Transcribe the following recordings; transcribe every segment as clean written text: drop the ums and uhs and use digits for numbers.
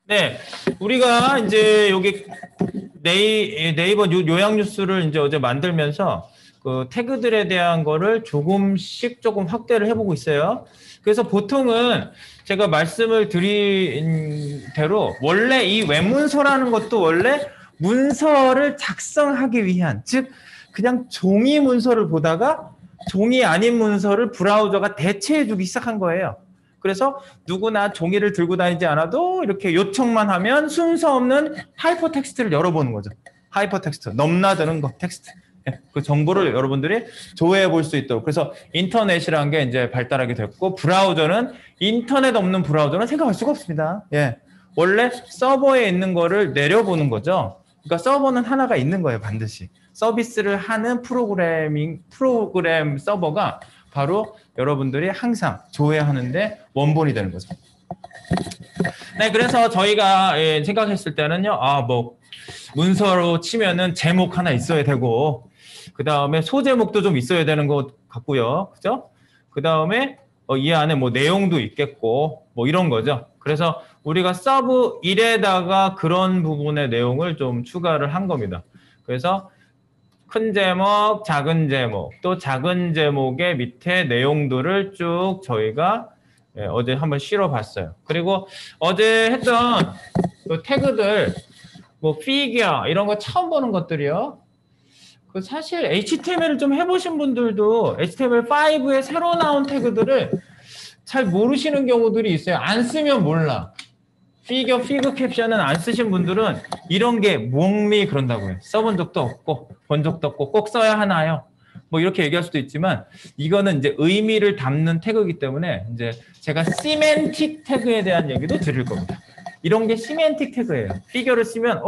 네, 우리가 이제 여기 네이버 요약 뉴스를 이제 어제 만들면서 그 태그들에 대한 거를 조금씩 조금 확대를 해보고 있어요. 그래서 보통은 제가 말씀을 드린 대로 원래 이 web문서라는 것도 원래 문서를 작성하기 위한, 즉 그냥 종이 문서를 보다가 종이 아닌 문서를 브라우저가 대체해주기 시작한 거예요. 그래서 누구나 종이를 들고 다니지 않아도 이렇게 요청만 하면 순서 없는 하이퍼텍스트를 열어보는 거죠. 하이퍼텍스트, 넘나드는 거, 텍스트. 그 정보를 여러분들이 조회해 볼 수 있도록. 그래서 인터넷이라는 게 이제 발달하게 됐고, 브라우저는 인터넷 없는 브라우저는 생각할 수가 없습니다. 예. 원래 서버에 있는 거를 내려보는 거죠. 그러니까 서버는 하나가 있는 거예요, 반드시. 서비스를 하는 프로그램 서버가 바로 여러분들이 항상 조회하는데 원본이 되는 거죠. 네, 그래서 저희가 생각했을 때는요, 뭐 문서로 치면은 제목 하나 있어야 되고, 그 다음에 소제목도 좀 있어야 되는 것 같고요, 그죠? 그 다음에 이 안에 뭐 내용도 있겠고, 뭐 이런 거죠. 그래서 우리가 서브 1에다가 그런 부분의 내용을 좀 추가를 한 겁니다. 그래서 큰 제목, 작은 제목, 또 작은 제목의 밑에 내용들을 쭉 저희가 어제 한번 실어봤어요. 그리고 어제 했던 그 태그들, 뭐 피규어 이런 거 처음 보는 것들이요. 그 사실 HTML을 좀 해보신 분들도 HTML5에 새로 나온 태그들을 잘 모르시는 경우들이 있어요. 안 쓰면 몰라. 피그 캡션은 안 쓰신 분들은 이런 게 몽미 그런다고요. 써본 적도 없고 본 적도 없고 꼭 써야 하나요? 뭐 이렇게 얘기할 수도 있지만 이거는 이제 의미를 담는 태그이기 때문에 이제 제가 시멘틱 태그에 대한 얘기도 드릴 겁니다. 이런 게 시멘틱 태그예요. 피규어를 쓰면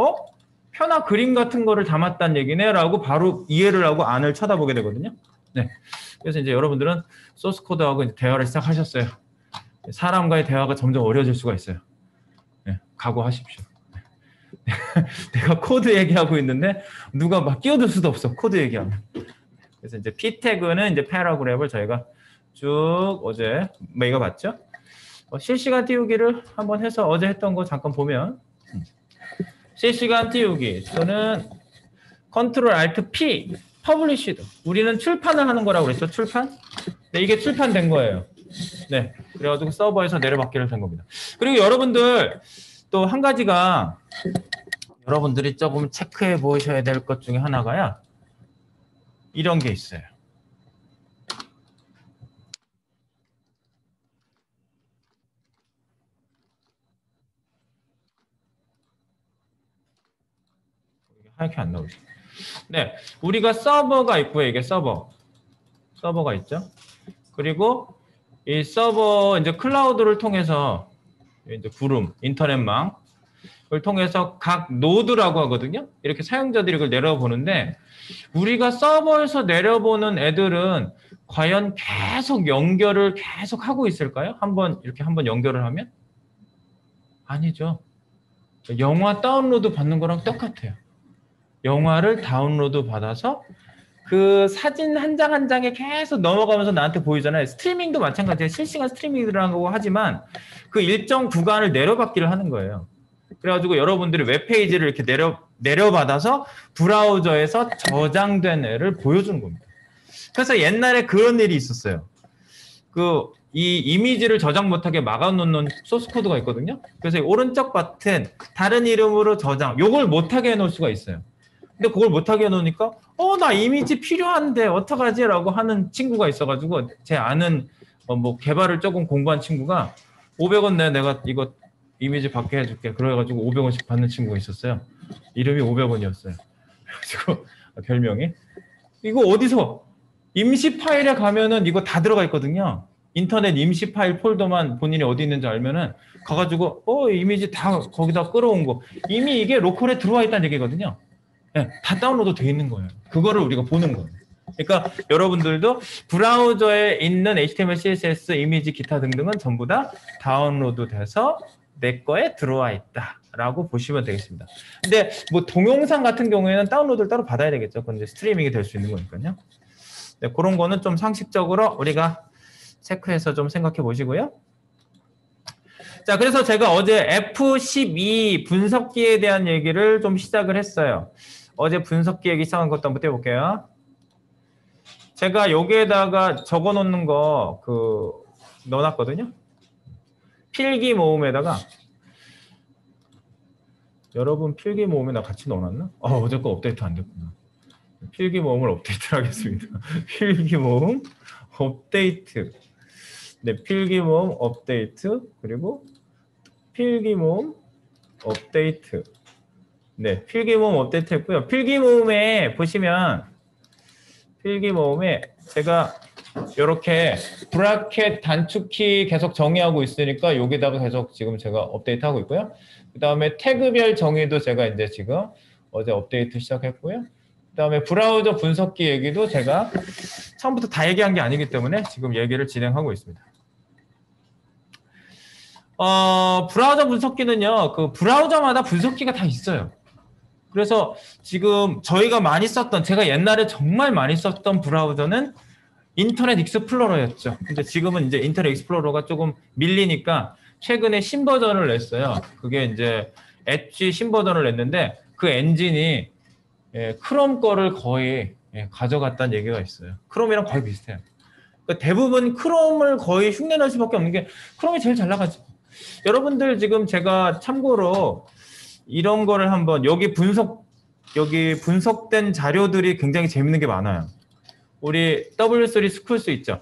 표나 그림 같은 거를 담았다는 얘기네 라고 바로 이해를 하고 안을 쳐다보게 되거든요. 네. 그래서 이제 여러분들은 소스 코드하고 이제 대화를 시작하셨어요. 사람과의 대화가 점점 어려워질 수가 있어요. 네, 각오하십시오. 내가 코드 얘기하고 있는데 누가 막 끼어들 수도 없어. 코드 얘기하면. 그래서 이제 P 태그는 이제 패러그래프를 저희가 쭉 어제 메이가 봤죠. 실시간 띄우기를 한번 해서 어제 했던 거 잠깐 보면 실시간 띄우기 또는 컨트롤 알트 P 퍼블리시드. 우리는 출판을 하는 거라고 그랬죠. 출판. 네, 이게 출판된 거예요. 네, 그래가지고 서버에서 내려받기를 된 겁니다. 그리고 여러분들 또 한 가지가 여러분들이 조금 체크해 보셔야 될 것 중에 하나가요. 이런 게 있어요. 하얗게 안 나오죠. 네, 우리가 서버가 있고요. 이게 서버가 있죠. 그리고 이 서버 이제 클라우드를 통해서 이제 구름 인터넷망을 통해서 각 노드라고 하거든요. 이렇게 사용자들이 이걸 내려보는데 우리가 서버에서 내려보는 애들은 과연 계속 연결을 계속 하고 있을까요? 이렇게 한번 연결을 하면? 아니죠. 영화 다운로드 받는 거랑 똑같아요. 영화를 다운로드 받아서 그 사진 한 장 한 장에 계속 넘어가면서 나한테 보이잖아요. 스트리밍도 마찬가지예요. 실시간 스트리밍이라고 하지만 그 일정 구간을 내려받기를 하는 거예요. 그래가지고 여러분들이 웹페이지를 이렇게 내려받아서 브라우저에서 저장된 애를 보여주는 겁니다. 그래서 옛날에 그런 일이 있었어요. 이 이미지를 저장 못하게 막아놓는 소스 코드가 있거든요. 그래서 오른쪽 버튼 다른 이름으로 저장, 요걸 못하게 해놓을 수가 있어요. 근데 그걸 못하게 해놓으니까 나 이미지 필요한데 어떡하지? 라고 하는 친구가 있어가지고 제 아는 뭐 개발을 조금 공부한 친구가 500원 내가 이거 이미지 받게 해줄게. 그래가지고 500원씩 받는 친구가 있었어요. 이름이 500원이었어요. 그래가지고 별명이 이거 어디서 임시 파일에 가면은 이거 다 들어가 있거든요. 인터넷 임시 파일 폴더만 본인이 어디 있는지 알면은 가가지고 이미지 다 거기다 끌어온 거 이미 이게 로컬에 들어와 있다는 얘기거든요. 네, 다 다운로드 돼 있는 거예요. 그거를 우리가 보는 거예요. 그러니까 여러분들도 브라우저에 있는 HTML, CSS, 이미지, 기타 등등은 전부 다 다운로드 돼서 내 거에 들어와 있다라고 보시면 되겠습니다. 근데 뭐 동영상 같은 경우에는 다운로드를 따로 받아야 되겠죠. 그건 이제 스트리밍이 될 수 있는 거니까요. 네, 그런 거는 좀 상식적으로 우리가 체크해서 좀 생각해 보시고요. 자, 그래서 제가 어제 F12 분석기에 대한 얘기를 좀 시작을 했어요. 어제 분석기 얘기 시작한 것도 한번 떼볼게요. 제가 여기에다가 적어 놓는 거 넣어놨거든요. 필기 모음에다가 여러분 필기 모음에다 같이 넣어놨나? 어제 거 업데이트 안 됐구나. 필기 모음을 업데이트를 하겠습니다. 필기 모음 업데이트. 네, 필기 모음 업데이트 그리고 필기 모음 업데이트. 네, 필기 모음 업데이트 했고요. 필기 모음에 보시면 필기 모음에 제가 이렇게 브라켓 단축키 계속 정의하고 있으니까 여기다가 계속 지금 제가 업데이트 하고 있고요. 그 다음에 태그별 정의도 제가 이제 지금 어제 업데이트 시작했고요. 그 다음에 브라우저 분석기 얘기도 제가 처음부터 다 얘기한 게 아니기 때문에 지금 얘기를 진행하고 있습니다. 브라우저 분석기는요, 그 브라우저마다 분석기가 다 있어요. 그래서 지금 저희가 많이 썼던, 제가 옛날에 정말 많이 썼던 브라우저는 인터넷 익스플로러였죠. 근데 지금은 이제 인터넷 익스플로러가 조금 밀리니까 최근에 신버전을 냈어요. 그게 이제 엣지 신버전을 냈는데 그 엔진이 크롬 거를 거의 가져갔다는 얘기가 있어요. 크롬이랑 거의 비슷해요. 그러니까 대부분 크롬을 거의 흉내낼 수밖에 없는 게 크롬이 제일 잘 나가죠. 여러분들 지금 제가 참고로 이런 거를 한번 여기 분석된 자료들이 굉장히 재밌는 게 많아요. 우리 W3 스쿨스 있죠?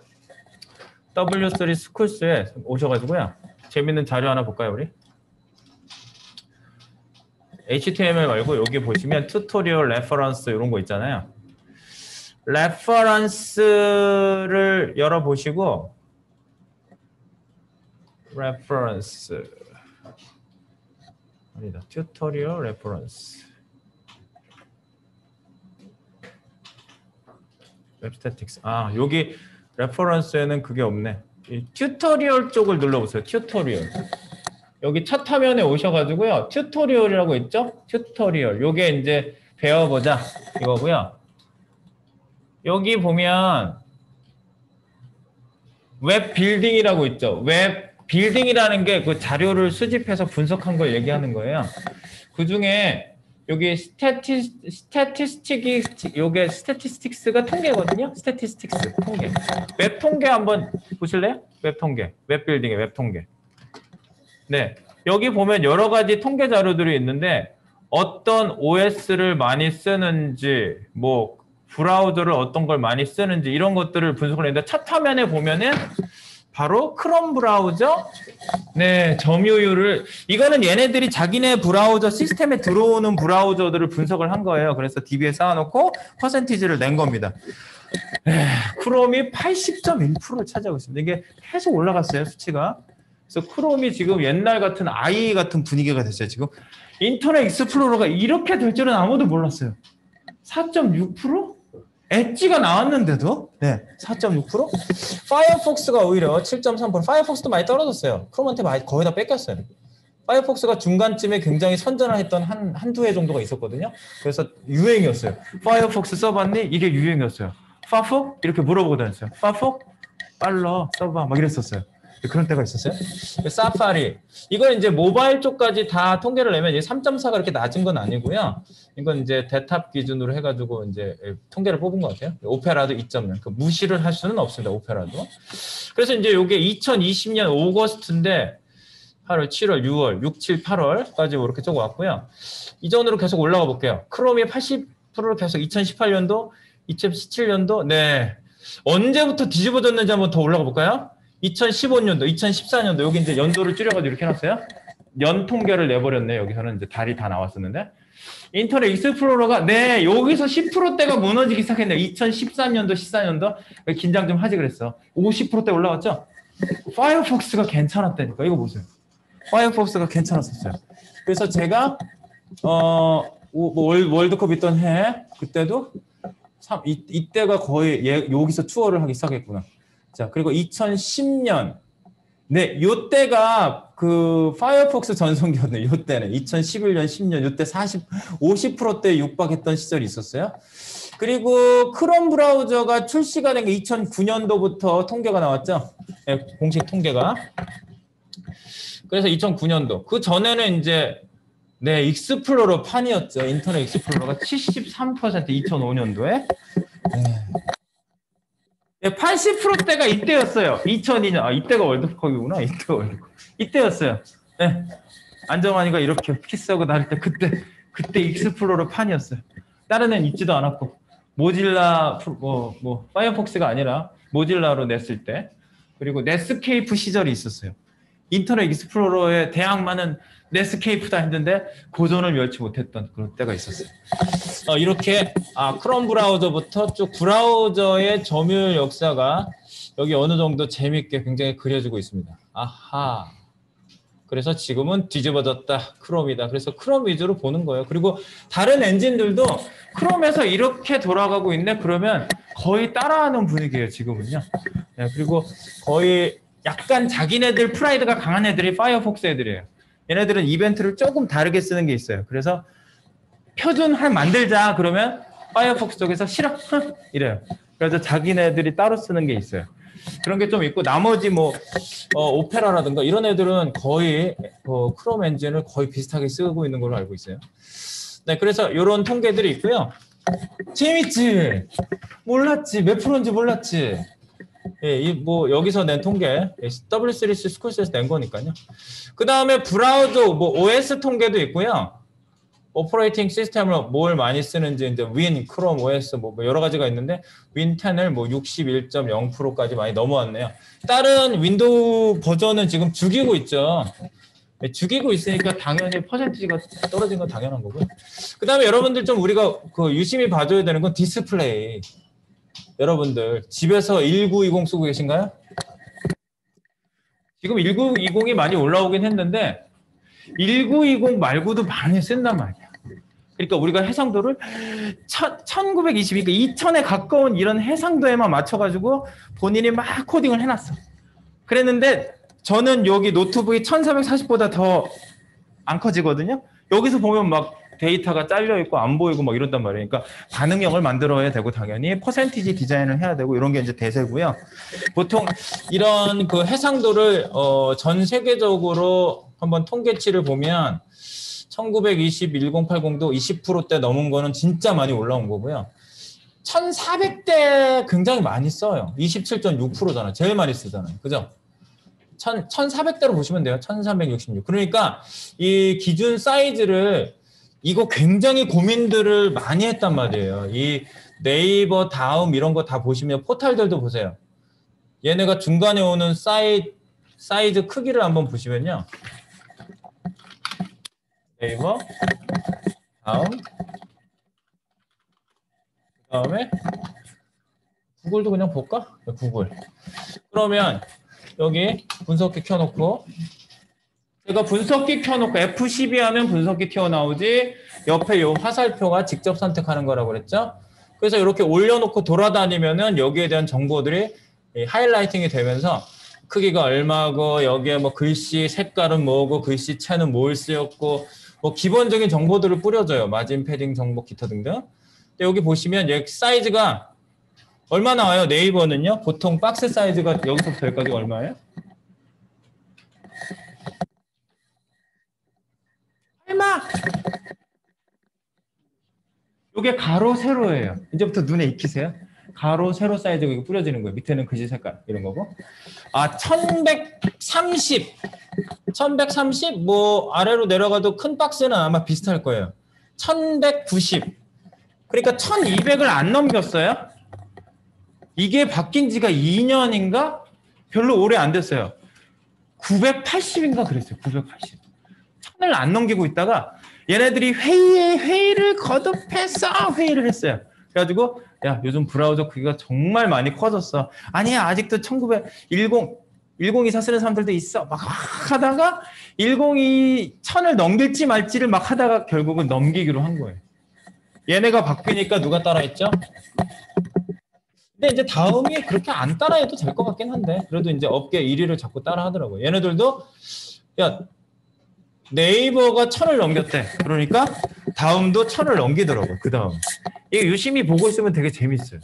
W3 스쿨스에 오셔가지고요. 재밌는 자료 하나 볼까요, 우리? HTML 말고 여기 보시면 튜토리얼 레퍼런스 이런 거 있잖아요. 레퍼런스를 열어보시고 레퍼런스 아니다. 튜토리얼 레퍼런스 웹스태틱스. 여기 레퍼런스에는 그게 없네. 이 튜토리얼 쪽을 눌러보세요. 튜토리얼. 여기 첫 화면에 오셔가지고요. 튜토리얼이라고 있죠? 튜토리얼. 요게 이제 배워보자 이거고요. 여기 보면 웹 빌딩이라고 있죠. 웹 빌딩이라는 게 그 자료를 수집해서 분석한 걸 얘기하는 거예요. 그 중에 여기 요게 스태티스틱스가 통계거든요. 스태티스틱스 통계. 웹 통계 한번 보실래요? 웹 통계. 웹 빌딩의 웹 통계. 네. 여기 보면 여러 가지 통계 자료들이 있는데 어떤 OS를 많이 쓰는지 뭐 브라우저를 어떤 걸 많이 쓰는지 이런 것들을 분석을 했는데 첫 화면에 보면은 바로 크롬 브라우저 점유율을 이거는 얘네들이 자기네 브라우저 시스템에 들어오는 브라우저들을 분석을 한 거예요. 그래서 DB에 쌓아놓고 퍼센티지를 낸 겁니다. 크롬이 80.1%를 차지하고 있습니다. 이게 계속 올라갔어요, 수치가. 그래서 크롬이 지금 옛날 같은 아이 같은 분위기가 됐어요. 지금 인터넷 익스플로러가 이렇게 될 줄은 아무도 몰랐어요. 4.6%? 엣지가 나왔는데도 4.6%? 파이어폭스가 오히려 7.3%. 파이어폭스도 많이 떨어졌어요. 크롬한테 거의 다 뺏겼어요. 파이어폭스가 중간쯤에 굉장히 선전했던 한두 해 정도가 있었거든요. 그래서 유행이었어요. 파이어폭스 써봤니? 이게 유행이었어요. 파폭? 이렇게 물어보고 다녔어요. 파폭? 빨라 써봐 막 이랬었어요. 그런 때가 있었어요. 사파리. 이건 이제 모바일 쪽까지 다 통계를 내면 이제 3.4가 그렇게 낮은 건 아니고요. 이건 이제 대탑 기준으로 해가지고 이제 통계를 뽑은 것 같아요. 오페라도 2.0. 그 무시를 할 수는 없습니다. 오페라도. 그래서 이제 이게 2020년 오거스트인데 8월, 7월, 6월, 6, 7, 8월까지 이렇게 적어왔고요. 이전으로 계속 올라가 볼게요. 크롬이 80%를 계속 2018년도, 2017년도, 언제부터 뒤집어졌는지 한번 더 올라가 볼까요? 2015년도, 2014년도 여기 이제 연도를 줄여가지고 이렇게 해놨어요. 연 통계를 내버렸네. 여기서는 이제 달이 다 나왔었는데 인터넷 익스플로러가 여기서 10%대가 무너지기 시작했네요. 2013년도, 14년도 긴장 좀 하지 그랬어. 50%대 올라왔죠. 파이어폭스가 괜찮았다니까. 이거 보세요. 파이어폭스가 괜찮았었어요. 그래서 제가 월드컵 있던 해 그때도 이때가 거의 여기서 투어를 하기 시작했구나. 자, 그리고 2010년. 요때가 그 파이어폭스 전성기였네. 요때는 2011년, 10년 요때 50%대 육박했던 시절이 있었어요. 그리고 크롬 브라우저가 출시가 된 게 2009년도부터 통계가 나왔죠. 공식 통계가. 그래서 2009년도 그 전에는 이제 네, 익스플로러 판이었죠. 인터넷 익스플로러가 73% 2005년도에. 네, 80%대가 이때였어요. 2002년. 아, 이때가 월드컵이구나. 이때가 월드컵. 이때였어요. 네. 안정환이가 이렇게 키스하고 다닐 때 그때 익스플로러 판이었어요. 다른 애는 있지도 않았고. 모질라 파이어폭스가 아니라 모질라로 냈을 때. 그리고 넷스케이프 시절이 있었어요. 인터넷 익스플로러에 대항마는 넷스케이프다 했는데 고전을 멸치 못했던 그런 때가 있었어요. 이렇게 크롬 브라우저부터 쭉 브라우저의 점유율 역사가 여기 어느 정도 재밌게 굉장히 그려지고 있습니다. 아하. 그래서 지금은 뒤집어졌다. 크롬이다. 그래서 크롬 위주로 보는 거예요. 그리고 다른 엔진들도 크롬에서 이렇게 돌아가고 있네. 그러면 거의 따라하는 분위기예요. 지금은요. 네, 그리고 거의 약간 자기네들 프라이드가 강한 애들이 파이어폭스 애들이에요. 얘네들은 이벤트를 조금 다르게 쓰는 게 있어요. 그래서 표준 만들자 그러면 파이어폭스 쪽에서 싫어 이래요. 그래서 자기네들이 따로 쓰는 게 있어요. 그런 게 좀 있고 나머지 오페라라든가 이런 애들은 거의 크롬 엔진을 거의 비슷하게 쓰고 있는 걸로 알고 있어요. 네, 그래서 이런 통계들이 있고요. 재밌지? 몰랐지? 몇 프로인지 몰랐지? 예, 여기서 낸 통계 W3C 스쿨스에서 낸 거니까요. 그 다음에 브라우저 OS 통계도 있고요. 오퍼레이팅 시스템을 뭘 많이 쓰는지 이제 윈, 크롬, OS 여러 가지가 있는데 윈 10을 61.0%까지 많이 넘어왔네요. 다른 윈도우 버전은 지금 죽이고 있죠. 네, 죽이고 있으니까 당연히 퍼센티지가 떨어진 건 당연한 거고요. 그 다음에 여러분들 좀 우리가 유심히 봐줘야 되는 건 디스플레이. 여러분들 집에서 1920 쓰고 계신가요? 지금 1920이 많이 올라오긴 했는데 1920 말고도 많이 쓴단 말이야. 그러니까 우리가 해상도를 1920, 그러니까 2000에 가까운 이런 해상도에만 맞춰가지고 본인이 막 코딩을 해놨어. 그랬는데 저는 여기 노트북이 1440보다 더 안 커지거든요. 여기서 보면 막 데이터가 잘려있고 안 보이고 막 이런단 말이에요. 그러니까 반응형을 만들어야 되고 당연히 퍼센티지 디자인을 해야 되고 이런 게 이제 대세고요. 보통 이런 그 해상도를 전 세계적으로 한번 통계치를 보면 1920, 1080도 20%대 넘은 거는 진짜 많이 올라온 거고요. 1400대 굉장히 많이 써요. 27.6%잖아요. 제일 많이 쓰잖아요. 그죠? 1400대로 보시면 돼요. 1366. 그러니까 이 기준 사이즈를 이거 굉장히 고민들을 많이 했단 말이에요. 이 네이버, 다음 이런 거 다 보시면 포털들도 보세요. 얘네가 중간에 오는 사이즈 크기를 한번 보시면요. 네이버, 다음, 그다음에 구글도 그냥 볼까? 구글. 그러면 여기 분석기 켜놓고 제가 분석기 켜놓고 F12 하면 분석기 튀어나오지 옆에 요 화살표가 직접 선택하는 거라고 그랬죠? 그래서 이렇게 올려놓고 돌아다니면은 여기에 대한 정보들이 하이라이팅이 되면서 크기가 얼마고 여기에 글씨 색깔은 뭐고 글씨체는 뭘 쓰였고 기본적인 정보들을 뿌려줘요. 마진, 패딩, 정보, 기타 등등. 근데 여기 보시면 여기 사이즈가 얼마 나와요? 네이버는요? 보통 박스 사이즈가 여기서부터 여기까지 얼마예요? 얼마? 이게 가로, 세로예요. 이제부터 눈에 익히세요. 가로, 세로 사이즈가 이거 뿌려지는 거예요. 밑에는 글씨 색깔 이런 거고. 1130 아래로 내려가도 큰 박스는 아마 비슷할 거예요. 1190 그러니까 1200을 안 넘겼어요. 이게 바뀐 지가 2년인가? 별로 오래 안 됐어요. 980인가 그랬어요. 980. 1000을 안 넘기고 있다가 얘네들이 회의를 거듭해서 회의를 했어요. 그래가지고 야 요즘 브라우저 크기가 정말 많이 커졌어. 아니야 아직도 1024 쓰는 사람들도 있어. 막 하다가 1010을 넘길지 말지를 막 하다가 결국은 넘기기로 한 거예요. 얘네가 바뀌니까 누가 따라했죠? 근데 이제 다음이 그렇게 안 따라해도 될 것 같긴 한데 그래도 이제 업계 1위를 자꾸 따라 하더라고요. 얘네들도 야 네이버가 1000을 넘겼대. 그러니까 다음도 1000을 넘기더라고요. 그 다음. 이게 유심히 보고 있으면 되게 재밌어요.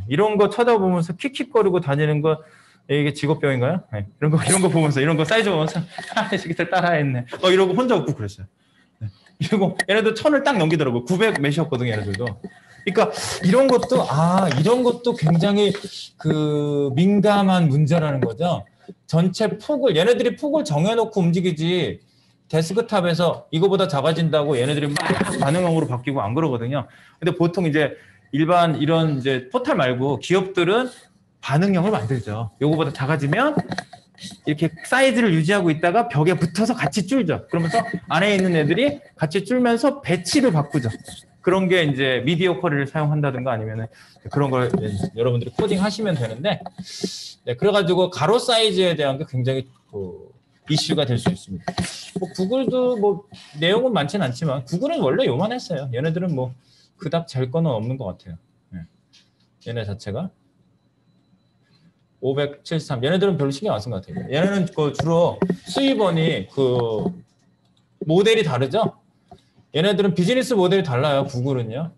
이런 거 쳐다보면서 킥킥거리고 다니는 거 이게 직업병인가요? 네. 이런 거 보면서, 이런 거 사이즈 보면서, 아, 이 새끼들 따라했네. 이러고 혼자 웃고 그랬어요. 네. 이러고, 얘네들 1000을 딱 넘기더라고요. 900 몇이었거든요, 얘네들도. 그러니까, 이런 것도 굉장히 그 민감한 문제라는 거죠. 전체 얘네들이 폭을 정해놓고 움직이지, 데스크탑에서 이거보다 작아진다고 얘네들이 막 반응형으로 바뀌고 안 그러거든요. 근데 보통 이제 일반 이런 이제 포탈 말고 기업들은 반응형을 만들죠. 요거보다 작아지면 이렇게 사이즈를 유지하고 있다가 벽에 붙어서 같이 줄죠. 그러면서 안에 있는 애들이 같이 줄면서 배치를 바꾸죠. 그런 게 이제 미디어 쿼리를 사용한다든가 아니면 그런 걸 여러분들이 코딩 하시면 되는데, 네, 그래가지고 가로 사이즈에 대한 게 굉장히 이슈가 될 수 있습니다. 뭐 구글도 뭐 내용은 많지는 않지만 구글은 원래 요만했어요. 얘네들은 뭐 그닥 잘 거는 없는 것 같아요. 네. 얘네 자체가 573. 얘네들은 별로 신경 안 쓴 것 같아요. 얘네는 그 주로 수입원이 그 모델이 다르죠. 얘네들은 비즈니스 모델이 달라요. 구글은요.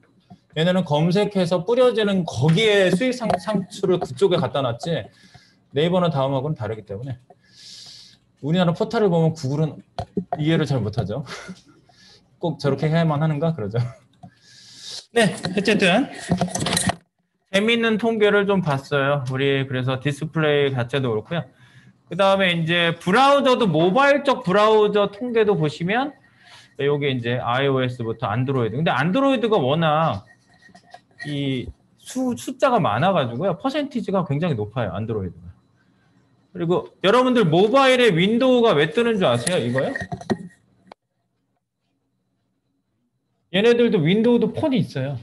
얘네는 검색해서 뿌려지는 거기에 수익 상추를 그쪽에 갖다 놨지 네이버나 다음하고는 다르기 때문에 우리나라 포탈을 보면 구글은 이해를 잘 못하죠. 꼭 저렇게 해야만 하는가 그러죠. 네, 어쨌든 재미있는 통계를 좀 봤어요. 우리 그래서 디스플레이 자체도 그렇고요. 그 다음에 이제 브라우저도 모바일 쪽 브라우저 통계도 보시면 요게 이제 iOS부터 안드로이드. 근데 안드로이드가 워낙 이 숫자가 많아가지고요. 퍼센티지가 굉장히 높아요. 안드로이드가. 그리고 여러분들 모바일에 윈도우가 왜 뜨는 줄 아세요? 이거요? 얘네들도 윈도우도 폰이 있어요.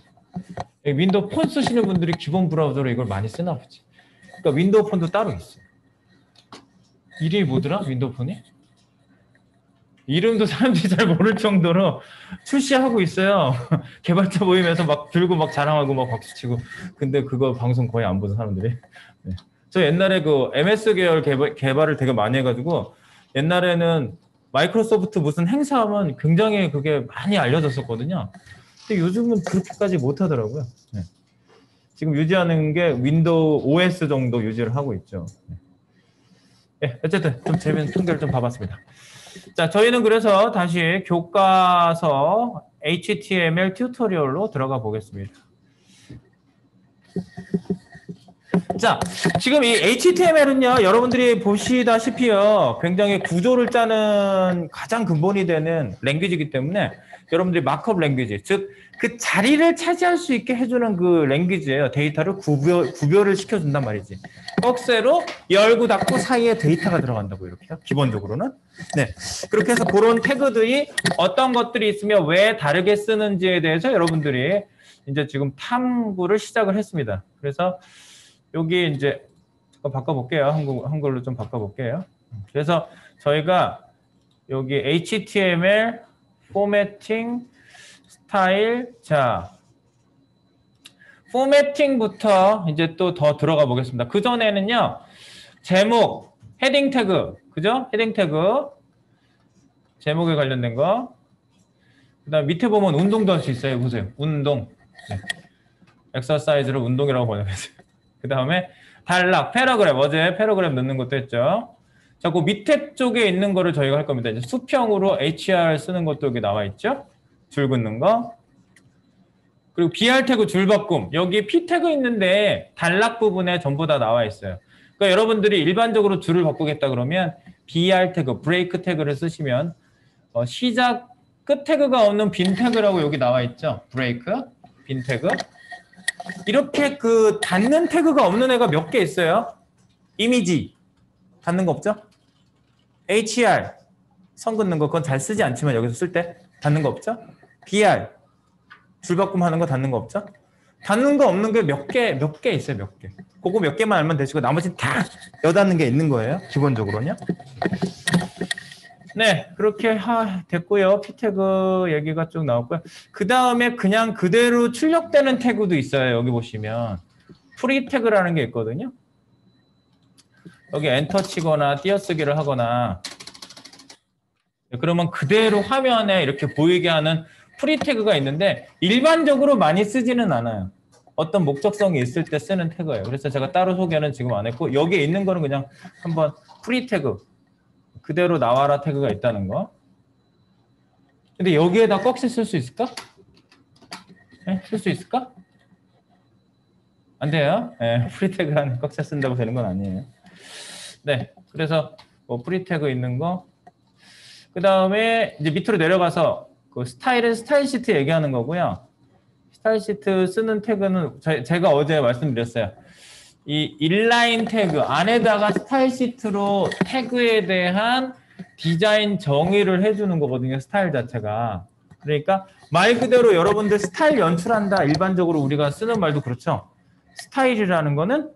윈도우 폰 쓰시는 분들이 기본 브라우저로 이걸 많이 쓰나 보지. 그러니까 윈도우 폰도 따로 있어요. 이름이 뭐더라? 윈도우 폰이? 이름도 사람들이 잘 모를 정도로 출시하고 있어요. 개발자 모임에서 막 들고 막 자랑하고 막 박수치고. 근데 그거 방송 거의 안 보는 사람들이. 네. 저 옛날에 그 MS 계열 개발을 되게 많이 해가지고 옛날에는 마이크로소프트 무슨 행사하면 굉장히 그게 많이 알려졌었거든요. 근데 요즘은 그렇게까지 못하더라고요. 네. 지금 유지하는 게 윈도우 OS 정도 유지를 하고 있죠. 네, 어쨌든 좀 재밌는 통계를 좀 봐봤습니다. 자, 저희는 그래서 다시 교과서 HTML 튜토리얼로 들어가 보겠습니다. 자, 지금 이 HTML은요, 여러분들이 보시다시피요, 굉장히 구조를 짜는 가장 근본이 되는 랭귀지이기 때문에 여러분들이 마크업 랭귀지, 즉 그 자리를 차지할 수 있게 해주는 그 랭귀지예요. 데이터를 구별을 시켜준단 말이지. 꺽쇠로 열고 닫고 사이에 데이터가 들어간다고 이렇게요. 기본적으로는. 네, 그렇게 해서 그런 태그들이 어떤 것들이 있으며 왜 다르게 쓰는지에 대해서 여러분들이 이제 지금 탐구를 시작을 했습니다. 그래서 여기 이제 잠깐 바꿔볼게요. 한글로 좀 바꿔볼게요. 그래서 저희가 여기 HTML 포매팅 스타일, 자 포매팅부터 이제 또 더 들어가 보겠습니다. 그 전에는요, 제목, 헤딩 태그, 그죠? 헤딩 태그, 제목에 관련된 거. 그다음 밑에 보면 운동도 할 수 있어요. 보세요, 운동. 네. 엑서사이즈를 운동이라고 번역했어요. 그 다음에 단락, 패러그램, 어제 패러그램 넣는 것도 했죠. 자, 그 밑에 쪽에 있는 거를 저희가 할 겁니다. 이제 수평으로 HR 쓰는 것도 여기 나와 있죠. 줄 긋는 거. 그리고 BR 태그 줄 바꿈. 여기 P 태그 있는데 단락 부분에 전부 다 나와 있어요. 그러니까 여러분들이 일반적으로 줄을 바꾸겠다 그러면 BR 태그, 브레이크 태그를 쓰시면 시작, 끝 태그가 없는 빈 태그라고 여기 나와 있죠. 브레이크, 빈 태그. 이렇게 그 닫는 태그가 없는 애가 몇 개 있어요. 이미지 닫는 거 없죠? HR 선 긋는 거 그건 잘 쓰지 않지만 여기서 쓸 때 닫는 거 없죠? BR 줄바꿈 하는 거 닫는 거 없죠? 닫는 거 없는 게 몇 개 있어요. 몇 개. 그거 몇 개만 알면 되시고 나머지는 다 여닫는 게 있는 거예요. 기본적으로는요. 네, 그렇게 됐고요. P 태그 얘기가 쭉 나왔고요. 그 다음에 그냥 그대로 출력되는 태그도 있어요. 여기 보시면 프리 태그라는 게 있거든요. 여기 엔터 치거나 띄어쓰기를 하거나 그러면 그대로 화면에 이렇게 보이게 하는 프리 태그가 있는데 일반적으로 많이 쓰지는 않아요. 어떤 목적성이 있을 때 쓰는 태그예요. 그래서 제가 따로 소개는 지금 안 했고 여기에 있는 거는 그냥 한번 프리 태그 그대로 나와라 태그가 있다는 거. 근데 여기에다 꺽쇠 쓸 수 있을까? 네? 쓸 수 있을까? 안 돼요. 네, 프리 태그 안에 꺽쇠 쓴다고 되는 건 아니에요. 네, 그래서 뭐 프리 태그 있는 거. 그 다음에 이제 밑으로 내려가서 그 스타일은 스타일 시트 얘기하는 거고요. 스타일 시트 쓰는 태그는 제가 어제 말씀드렸어요. 이 인라인 태그 안에다가 스타일 시트로 태그에 대한 디자인 정의를 해주는 거거든요. 스타일 자체가. 그러니까 말 그대로 여러분들 스타일 연출한다. 일반적으로 우리가 쓰는 말도 그렇죠. 스타일이라는 거는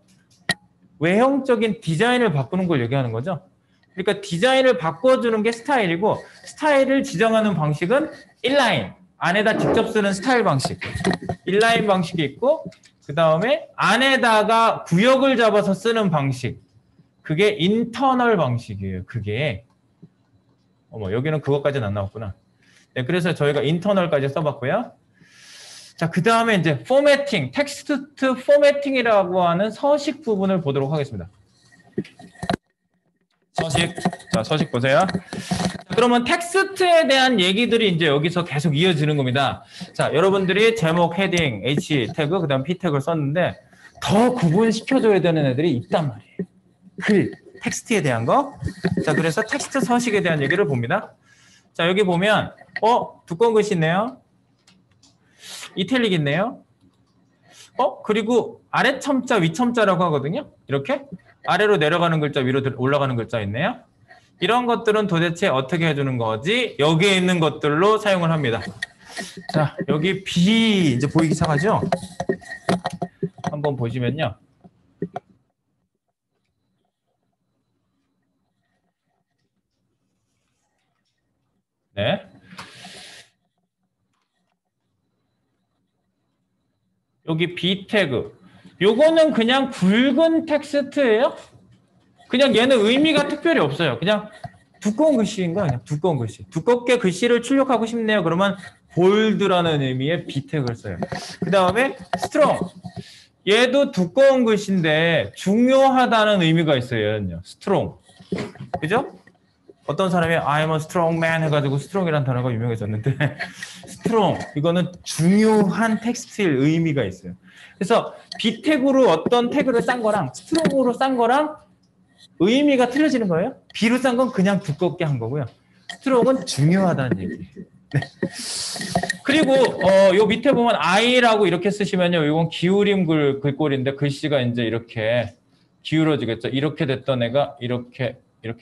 외형적인 디자인을 바꾸는 걸 얘기하는 거죠. 그러니까 디자인을 바꿔주는 게 스타일이고 스타일을 지정하는 방식은 인라인. 안에다 직접 쓰는 스타일 방식. 인라인 방식이 있고 그 다음에 안에다가 구역을 잡아서 쓰는 방식. 그게 인터널 방식이에요. 그게. 어머, 여기는 그것까지는 안 나왔구나. 네, 그래서 저희가 인터널까지 써봤고요. 자, 그 다음에 이제 포매팅, 텍스트 포매팅이라고 하는 서식 부분을 보도록 하겠습니다. 서식. 자, 서식 보세요. 그러면 텍스트에 대한 얘기들이 이제 여기서 계속 이어지는 겁니다. 자, 여러분들이 제목, 헤딩, H 태그, 그 다음 P 태그를 썼는데 더 구분시켜줘야 되는 애들이 있단 말이에요. 글, 텍스트에 대한 거. 자, 그래서 텍스트 서식에 대한 얘기를 봅니다. 자, 여기 보면 두꺼운 글씨 있네요. 이탈릭 있네요. 그리고 아래 첨자, 위 첨자라고 하거든요. 이렇게 아래로 내려가는 글자, 위로 올라가는 글자 있네요. 이런 것들은 도대체 어떻게 해주는 거지? 여기에 있는 것들로 사용을 합니다. 자, 여기 B 이제 보이기 시작하죠? 한번 보시면요. 네. 여기 B 태그. 요거는 그냥 굵은 텍스트예요. 그냥 얘는 의미가 특별히 없어요. 그냥 두꺼운 글씨인 거야. 그냥 두꺼운 글씨. 두껍게 글씨를 출력하고 싶네요. 그러면 볼드라는 의미의 B 태그를 써요. 그 다음에 스트롱. 얘도 두꺼운 글씨인데 중요하다는 의미가 있어요. 얘는요. 스트롱. 그죠? 어떤 사람이 I'm a strong man 해가지고 스트롱이라는 단어가 유명해졌는데 스트롱. 이거는 중요한 텍스트일 의미가 있어요. 그래서 B 태그로 어떤 태그를 싼 거랑 스트롱으로 싼 거랑 의미가 틀려지는 거예요. B로 싼 건 그냥 두껍게 한 거고요. 스트롱은 중요하다는 얘기예요. 네. 그리고 요 밑에 보면 I라고 이렇게 쓰시면요. 이건 기울임 글꼴인데 글씨가 이제 이렇게 기울어지겠죠. 이렇게 됐던 애가 이렇게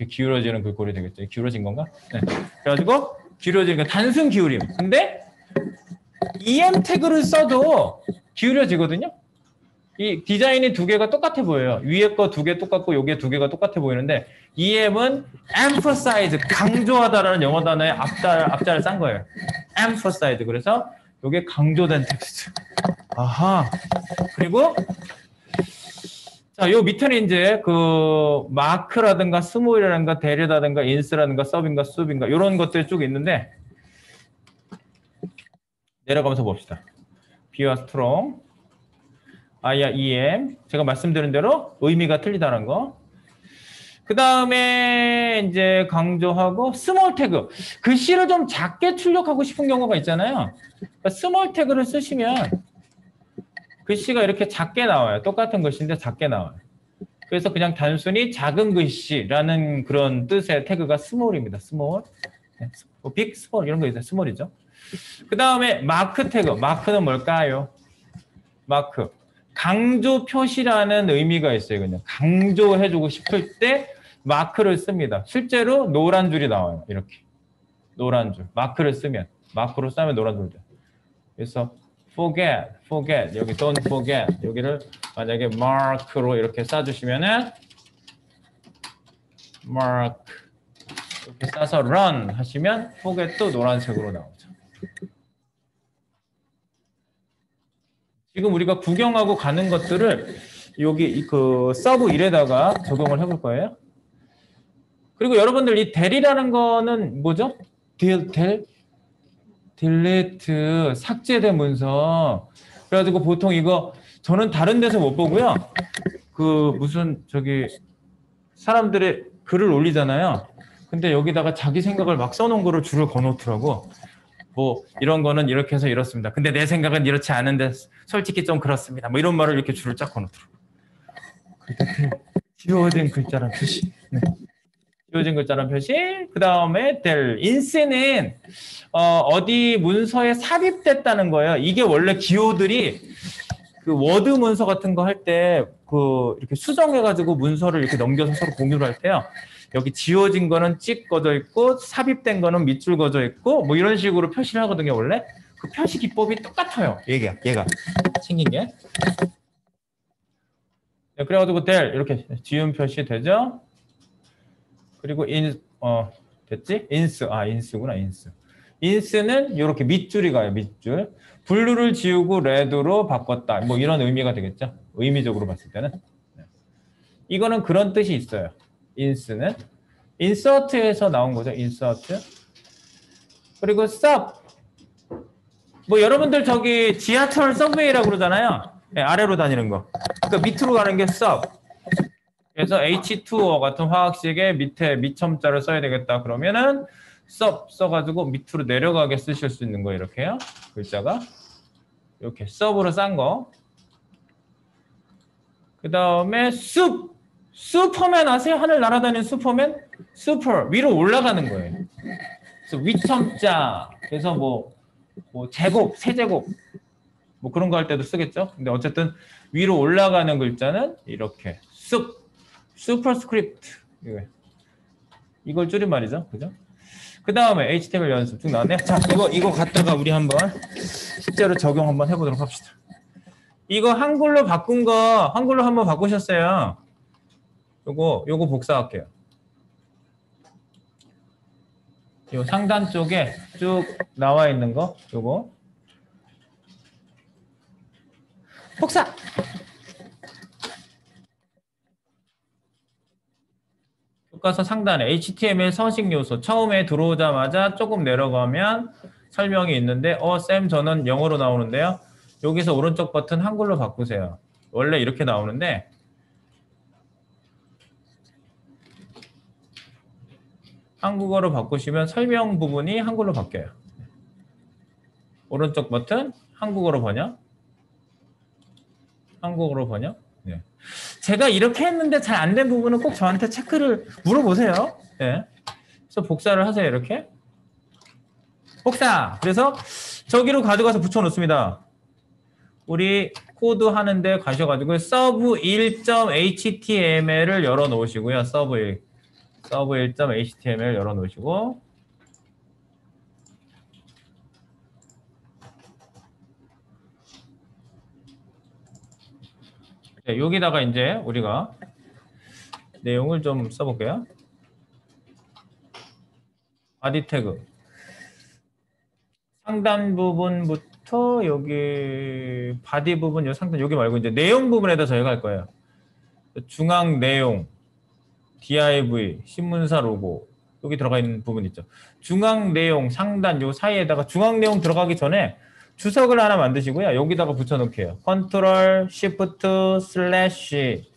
기울어지는 글꼴이 되겠죠. 기울어진 건가? 네. 그래가지고 기울어지니까 단순 기울임. 근데 EM 태그를 써도 기울여지거든요. 이 디자인이 두 개가 똑같아 보여요. 위에 거 두 개 똑같고 여기에 두 개가 똑같아 보이는데 EM은 emphasize, 강조하다라는 영어 단어에 앞자를 싼 거예요. emphasize. 그래서 이게 강조된 텍스트. 아하. 그리고 자, 요 밑에는 이제 그 마크라든가 스몰이라든가 대리라든가 인스라든가 서브인가 숲인가 이런 것들이 쭉 있는데 내려가면서 봅시다. B와 스트롱, I와 EM. 제가 말씀드린 대로 의미가 틀리다는 거. 그 다음에 이제 강조하고 스몰 태그. 글씨를 좀 작게 출력하고 싶은 경우가 있잖아요. 그러니까 스몰 태그를 쓰시면 글씨가 이렇게 작게 나와요. 똑같은 글씨인데 작게 나와요. 그래서 그냥 단순히 작은 글씨라는 그런 뜻의 태그가 스몰입니다. 스몰. 네, 빅, 스몰 이런 거 있어요. 스몰이죠. 그 다음에 마크 태그. 마크는 뭘까요? 마크. 강조 표시라는 의미가 있어요. 그냥 강조해주고 싶을 때 마크를 씁니다. 실제로 노란 줄이 나와요. 이렇게. 노란 줄. 마크를 쓰면. 마크로 쓰면 노란 줄 돼요. 그래서 forget, 여기 don't forget, 여기를 만약에 mark로 이렇게 싸주시면은 mark 이렇게 싸서 run 하시면 forget도 노란색으로 나오죠. 지금 우리가 구경하고 가는 것들을 여기 그 서브 1에다가 적용을 해볼 거예요. 그리고 여러분들 이 del이라는 거는 뭐죠? delete 삭제된 문서. 그래가지고 보통 이거 저는 다른 데서 못 보고요. 그 무슨 저기 사람들의 글을 올리잖아요. 근데 여기다가 자기 생각을 막 써놓은 거를 줄을 거놓더라고. 뭐 이런 거는 이렇게 해서 이렇습니다. 근데 내 생각은 이렇지 않은데 솔직히 좀 그렇습니다. 뭐 이런 말을 이렇게 줄을 쫙 거놓더라고. 지워진 글자란 표시. 네. 지워진 글자란 표시. 그 다음에 될 인스는 어디 문서에 삽입됐다는 거예요. 이게 원래 기호들이 그 워드 문서 같은 거 할 때 그 이렇게 수정해가지고 문서를 이렇게 넘겨서 서로 공유를 할 때요. 여기 지워진 거는 찍 꺼져 있고 삽입된 거는 밑줄 꺼져 있고 뭐 이런 식으로 표시를 하거든요. 원래 그 표시 기법이 똑같아요. 얘가 생긴 게. 네, 그래가지고 될 이렇게 지운 표시 되죠. 그리고 됐지? 인스구나 인스. 인스는 이렇게 밑줄이 가요. 밑줄. 블루를 지우고 레드로 바꿨다. 뭐 이런 의미가 되겠죠. 의미적으로 봤을 때는. 이거는 그런 뜻이 있어요. 인스는. 인서트에서 나온 거죠. 인서트. 그리고 sub. 뭐 여러분들 저기 지하철 서브웨이라고 그러잖아요. 네, 아래로 다니는 거. 그러니까 밑으로 가는 게 sub. 그래서 H2O 같은 화학식에 밑에 밑첨자를 써야 되겠다. 그러면은 sub 써가지고 밑으로 내려가게 쓰실 수 있는 거 이렇게요. 글자가. 이렇게 sub으로 싼 거. 그 다음에 soup. 슈퍼맨 아세요? 하늘 날아다니는 슈퍼맨? 슈퍼. 위로 올라가는 거예요. 그래서 위첨자. 그래서 뭐 제곱, 세제곱. 뭐 그런 거 할 때도 쓰겠죠? 근데 어쨌든 위로 올라가는 글자는 이렇게. 슈퍼스크립트. 이걸 줄임말이죠. 그죠? 그 다음에 HTML 연습 쭉 나왔네요. 자, 이거 갖다가 우리 한번 실제로 적용 한번 해보도록 합시다. 이거 한글로 바꾼 거, 한글로 한번 바꾸셨어요. 요거 복사할게요. 요 상단 쪽에 쭉 나와 있는 거, 요거. 복사! 교과서 상단에 HTML 서식 요소 처음에 들어오자마자 조금 내려가면 설명이 있는데 쌤 저는 영어로 나오는데요. 여기서 오른쪽 버튼 한글로 바꾸세요. 원래 이렇게 나오는데 한국어로 바꾸시면 설명 부분이 한글로 바뀌어요. 오른쪽 버튼 한국어로 번역. 한국어로 번역. 네. 제가 이렇게 했는데 잘 안 된 부분은 꼭 저한테 체크를 물어보세요. 네. 그래서 복사를 하세요. 이렇게. 복사. 그래서 저기로 가져가서 붙여놓습니다. 우리 코드 하는데 가셔가지고 sub1.html을 열어놓으시고요. sub1.html 열어놓으시고 네, 여기다가 이제 우리가 내용을 좀 써볼게요. 바디 태그 상단 부분부터 여기 바디 부분 요 상단 여기 말고 이제 내용 부분에다 저희가 할 거예요. 중앙 내용 div 신문사 로고 여기 들어가 있는 부분 있죠. 중앙 내용 상단 요 사이에다가 중앙 내용 들어가기 전에 주석을 하나 만드시고요. 여기다가 붙여놓게요. 컨트롤 쉬프트 슬래시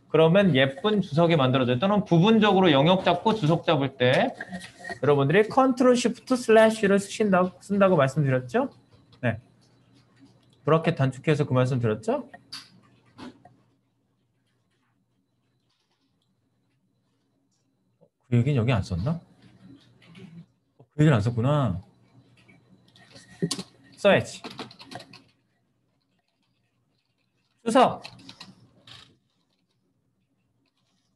그러면 예쁜 주석이 만들어져요. 또는 부분적으로 영역 잡고 주석 잡을 때 여러분들이 컨트롤 쉬프트 슬래시를 쓴다고 말씀드렸죠? 네. 브라켓 단축해서 그 말씀 드렸죠? 그 얘기는 여기 안 썼나? 그 얘기는 안 썼구나. 써야지. 주석.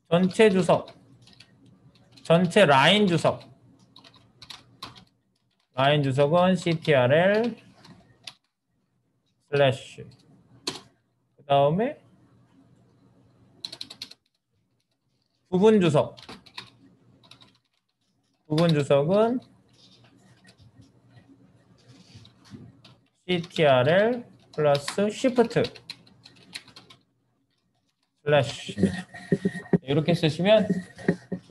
전체 주석. 전체 라인 주석. 라인 주석은 ctrl 슬래시. 그 다음에 부분 주석. 부분 주석은 ctrl 플러스 shift 슬래시입니다. 이렇게 쓰시면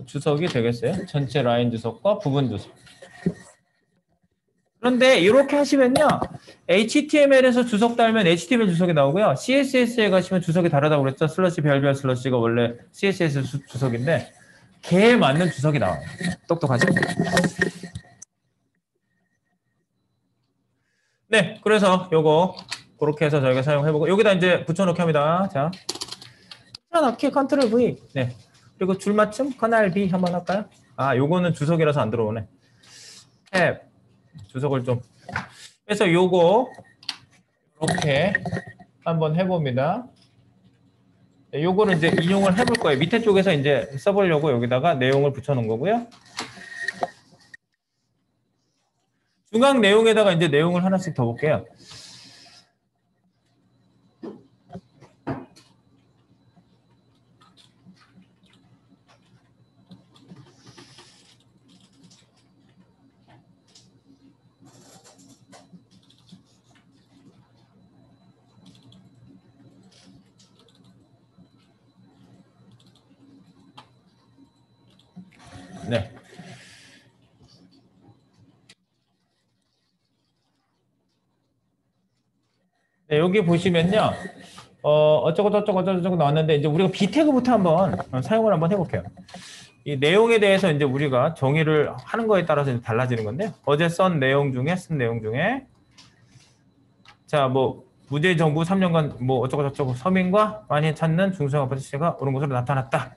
주석이 되겠어요. 전체 라인 주석과 부분 주석. 그런데 이렇게 하시면요. HTML에서 주석 달면 HTML 주석이 나오고요. CSS에 가시면 주석이 다르다고 그랬죠. 슬러시 별별 슬러시가 원래 CSS 주석인데 걔에 맞는 주석이 나와요. 똑똑하죠? 네, 그래서 요거 그렇게 해서 저희가 사용해보고 여기다 이제 붙여넣기 합니다. 자, 붙여넣기 컨트롤 V. 네, 그리고 줄맞춤 커널 B 한번 할까요? 아, 요거는 주석이라서 안 들어오네. 탭 주석을 좀 그래서 요거 이렇게 한번 해봅니다. 네, 요거를 이제 이용을 해볼 거예요. 밑에 쪽에서 이제 써보려고 여기다가 내용을 붙여놓은 거고요. 중앙 내용에다가 이제 내용을 하나씩 더 볼게요. 네. 네, 여기 보시면요. 어쩌고 나왔는데, 이제 우리가 비태그부터 한번 사용을 한번 해볼게요. 이 내용에 대해서 이제 우리가 정의를 하는 거에 따라서 달라지는 건데, 어제 쓴 내용 중에, 자, 뭐, 문재인 정부 3년간 뭐 어쩌고 서민과 많이 찾는 중소형 아파트 시세가 오른 것으로 나타났다.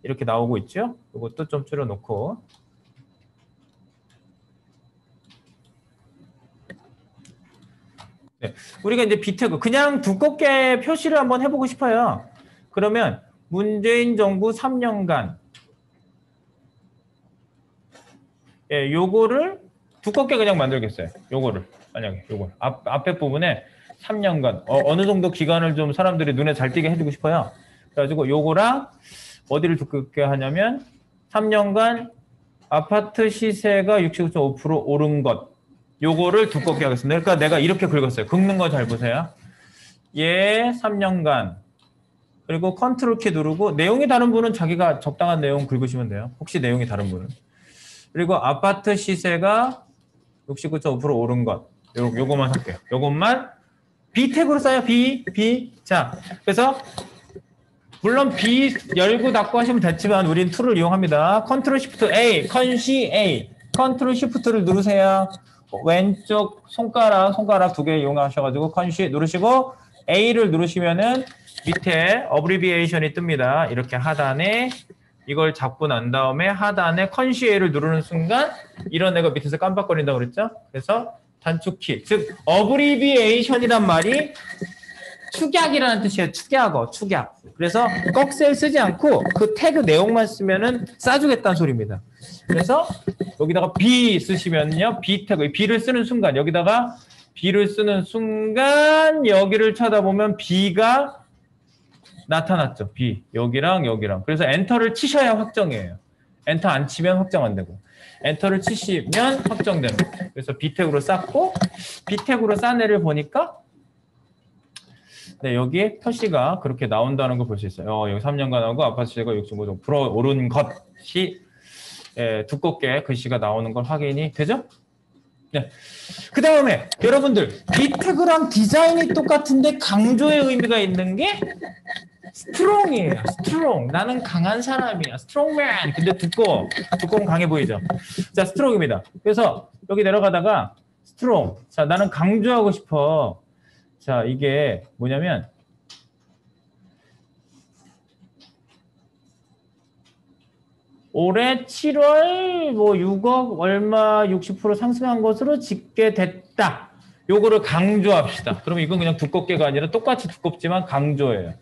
이렇게 나오고 있죠. 이것도 좀 줄여놓고. 네. 우리가 이제 비태그 그냥 두껍게 표시를 한번 해보고 싶어요. 그러면 문재인 정부 3년간 예, 요거를 두껍게 그냥 만들겠어요. 요거를 만약에 요걸 앞에 부분에 3년간 어느 정도 기간을 좀 사람들이 눈에 잘 띄게 해주고 싶어요. 그래가지고 요거랑 어디를 두껍게 하냐면 3년간 아파트 시세가 69.5% 오른 것 요거를 두껍게 하겠습니다. 그러니까 내가 이렇게 긁었어요. 긁는 거 잘 보세요. 예, 3년간. 그리고 컨트롤 키 누르고 내용이 다른 분은 자기가 적당한 내용 긁으시면 돼요. 혹시 내용이 다른 분은. 그리고 아파트 시세가 69.5% 오른 것. 요거만 할게요. 요것만 B 태그로 써요. B. 자, 그래서 물론 B 열고 닫고 하시면 됐지만 우린 툴을 이용합니다. 컨트롤 시프트 A, 컨시 A. 컨트롤 시프트를 누르세요. 왼쪽 손가락 두 개 이용하셔가지고 컨시 누르시고 A를 누르시면은 밑에 어브리비에이션이 뜹니다. 이렇게 하단에 이걸 잡고 난 다음에 하단에 컨시 A를 누르는 순간 이런 애가 밑에서 깜빡거린다고 그랬죠? 그래서 단축키, 즉 어브리비에이션이란 말이 축약이라는 뜻이에요. 축약. 그래서 꺽쇠를 쓰지 않고 그 태그 내용만 쓰면은 싸주겠다는 소리입니다. 그래서 여기다가 B 쓰시면요. B 태그, B를 쓰는 순간 여기다가 B를 쓰는 순간 여기를 쳐다보면 B가 나타났죠. B. 여기랑. 그래서 엔터를 치셔야 확정이에요. 엔터 안 치면 확정 안 되고. 엔터를 치시면 확정되는 거예요. 그래서 B 태그로 쌌고 B 태그로 싼 애를 보니까 네, 여기에 표시가 그렇게 나온다는 걸 볼 수 있어요. 여기 3년간 하고 아파트 시세가 65% 오른 것이 두껍게 글씨가 나오는 걸 확인이 되죠? 네. 그 다음에 여러분들 이 태그랑 디자인이 똑같은데 강조의 의미가 있는 게 스트롱이에요. 스트롱. 나는 강한 사람이야. 스트롱맨. 근데 두꺼운 강해 보이죠? 자, 스트롱입니다. 그래서 여기 내려가다가 스트롱. 자, 나는 강조하고 싶어. 자, 이게 뭐냐면 올해 7월 뭐 6억 얼마 60% 상승한 것으로 집계됐다. 요거를 강조합시다. 그러면 이건 그냥 두껍게가 아니라 똑같이 두껍지만 강조예요.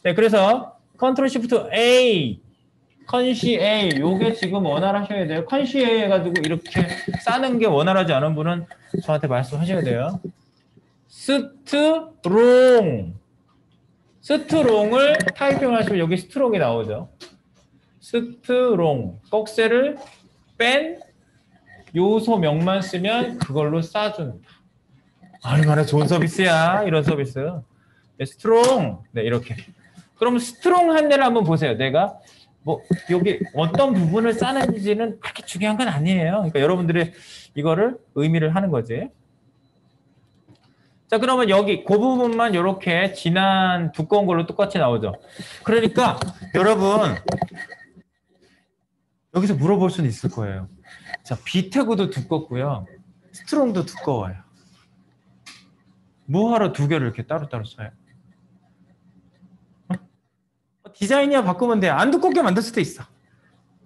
네, 그래서 컨트롤 시프트 A, 컨시 A, 요게 지금 원활하셔야 돼요. 컨시 A 해가지고 이렇게 싸는 게 원활하지 않은 분은 저한테 말씀하셔야 돼요. 스트롱을 타이핑을 하시면 여기 스트롱이 나오죠. 스트롱, 꺽쇠를 뺀 요소명만 쓰면 그걸로 싸준다. 얼마나 좋은 서비스야, 이런 서비스. 네, 스트롱, 네, 이렇게. 그럼 스트롱 한 예를 한번 보세요. 내가 뭐 여기 어떤 부분을 싸는지는 그렇게 중요한 건 아니에요. 그러니까 여러분들이 이거를 의미를 하는 거지. 자, 그러면 여기 그 부분만 이렇게 진한 두꺼운 걸로 똑같이 나오죠. 그러니까 여러분 여기서 물어볼 수는 있을 거예요. 자, 비태그도 두껍고요. 스트롱도 두꺼워요. 뭐하러 두 개를 이렇게 따로따로 써요? 디자인이야 바꾸면 돼. 안 두껍게 만들 수도 있어.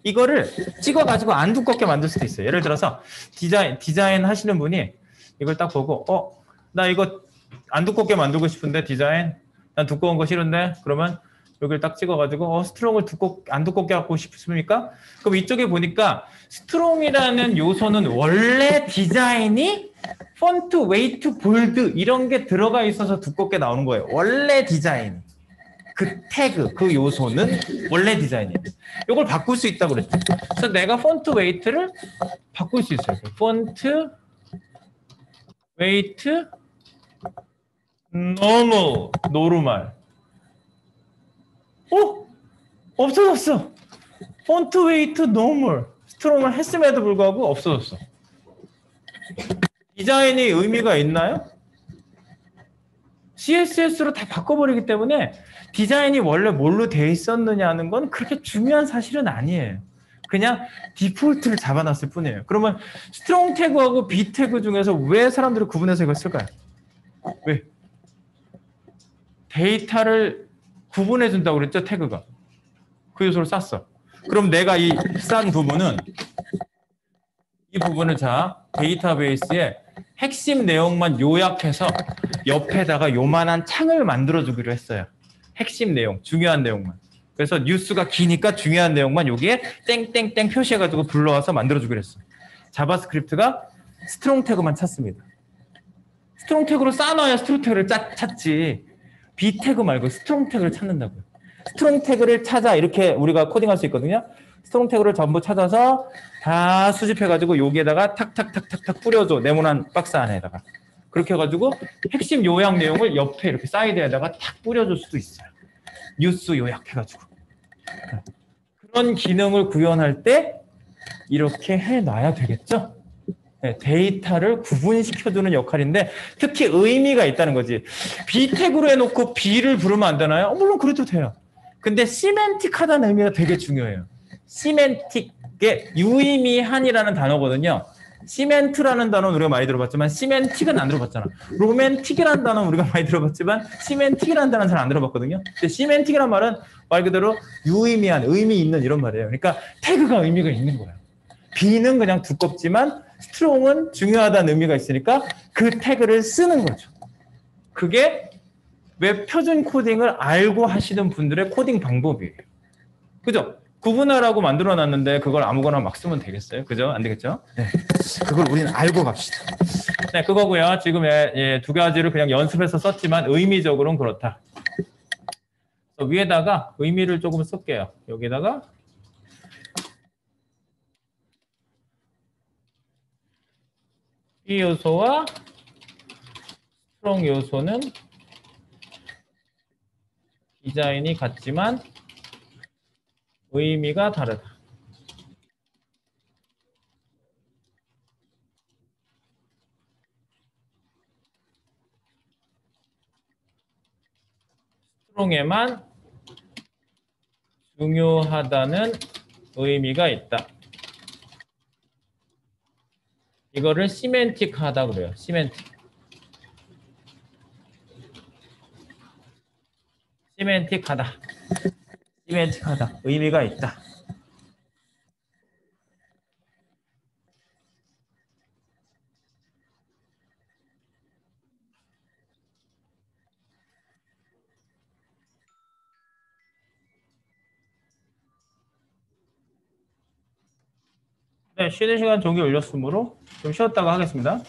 이거를 찍어가지고 안 두껍게 만들 수도 있어요. 예를 들어서 디자인 하시는 분이 이걸 딱 보고 나 이거 안 두껍게 만들고 싶은데 디자인 난 두꺼운 거 싫은데 그러면 여기를 딱 찍어가지고 스트롱을 안 두껍게 갖고 싶습니까? 그럼 이쪽에 보니까 스트롱이라는 요소는 원래 디자인이 폰트, 웨이트, 볼드 이런 게 들어가 있어서 두껍게 나오는 거예요. 원래 디자인. 그 태그, 그 요소는 원래 디자인이에요. 이걸 바꿀 수 있다고 그랬죠. 그래서 내가 폰트 웨이트를 바꿀 수 있어요. 폰트 웨이트 노르말. 없어졌어. 폰트 웨이트 노멀. 스트롱을 했음에도 불구하고 없어졌어. 디자인이 의미가 있나요? CSS로 다 바꿔버리기 때문에 디자인이 원래 뭘로 되어 있었느냐는 건 그렇게 중요한 사실은 아니에요. 그냥 디폴트를 잡아놨을 뿐이에요. 그러면 스트롱 태그하고 비 태그 중에서 왜 사람들이 구분해서 이걸 쓸까요? 왜? 데이터를 구분해준다고 그랬죠, 태그가. 그 요소를 쌌어. 그럼 내가 이 싼 부분은 이 부분을 자 데이터베이스에 핵심 내용만 요약해서 옆에다가 요만한 창을 만들어주기로 했어요. 핵심 내용, 중요한 내용만. 그래서 뉴스가 기니까 중요한 내용만 여기에 땡땡땡 표시해가지고 불러와서 만들어주기로 했어. 자바스크립트가 스트롱 태그만 찾습니다. 스트롱 태그로 쌓아놔야 스트롱 태그를 찾지. 비 태그 말고 스트롱 태그를 찾는다고요. 스트롱 태그를 찾아 이렇게 우리가 코딩할 수 있거든요. 스트롱 태그를 전부 찾아서 다 수집해가지고 여기에다가 탁탁탁탁탁 뿌려줘. 네모난 박스 안에다가. 그렇게 해가지고 핵심 요약 내용을 옆에 이렇게 사이드에다가 탁 뿌려줄 수도 있어요. 뉴스 요약해가지고. 그런 기능을 구현할 때 이렇게 해놔야 되겠죠? 네, 데이터를 구분시켜주는 역할인데 특히 의미가 있다는 거지. B 태그로 해놓고 B를 부르면 안 되나요? 물론 그래도 돼요. 근데 시멘틱하다는 의미가 되게 중요해요. 시멘틱의 유의미한이라는 단어거든요. 시멘트라는 단어는 우리가 많이 들어봤지만 시멘틱은 안 들어봤잖아. 로맨틱이라는 단어는 우리가 많이 들어봤지만 시멘틱이라는 단어는 잘 안 들어봤거든요. 근데 시멘틱이란 말은 말 그대로 유의미한, 의미 있는 이런 말이에요. 그러니까 태그가 의미가 있는 거예요. B는 그냥 두껍지만 스트롱은 중요하다는 의미가 있으니까 그 태그를 쓰는 거죠. 그게 웹 표준 코딩을 알고 하시는 분들의 코딩 방법이에요. 그죠? 구분하라고 만들어놨는데 그걸 아무거나 막 쓰면 되겠어요? 그죠? 안 되겠죠? 네. 그걸 우리는 알고 갑시다. 네, 그거고요. 지금 두 가지를 그냥 연습해서 썼지만 의미적으로는 그렇다. 위에다가 의미를 조금 쓸게요. 여기다가 이 요소와 스트롱 요소는 디자인이 같지만 의미가 다르다. 스트롱에만 중요하다는 의미가 있다. 이거를 시멘틱하다 그래요. 시멘틱. 시멘틱하다. 시멘틱하다. 의미가 있다. 네, 쉬는 시간 종이 올렸으므로 좀 쉬었다가 하겠습니다.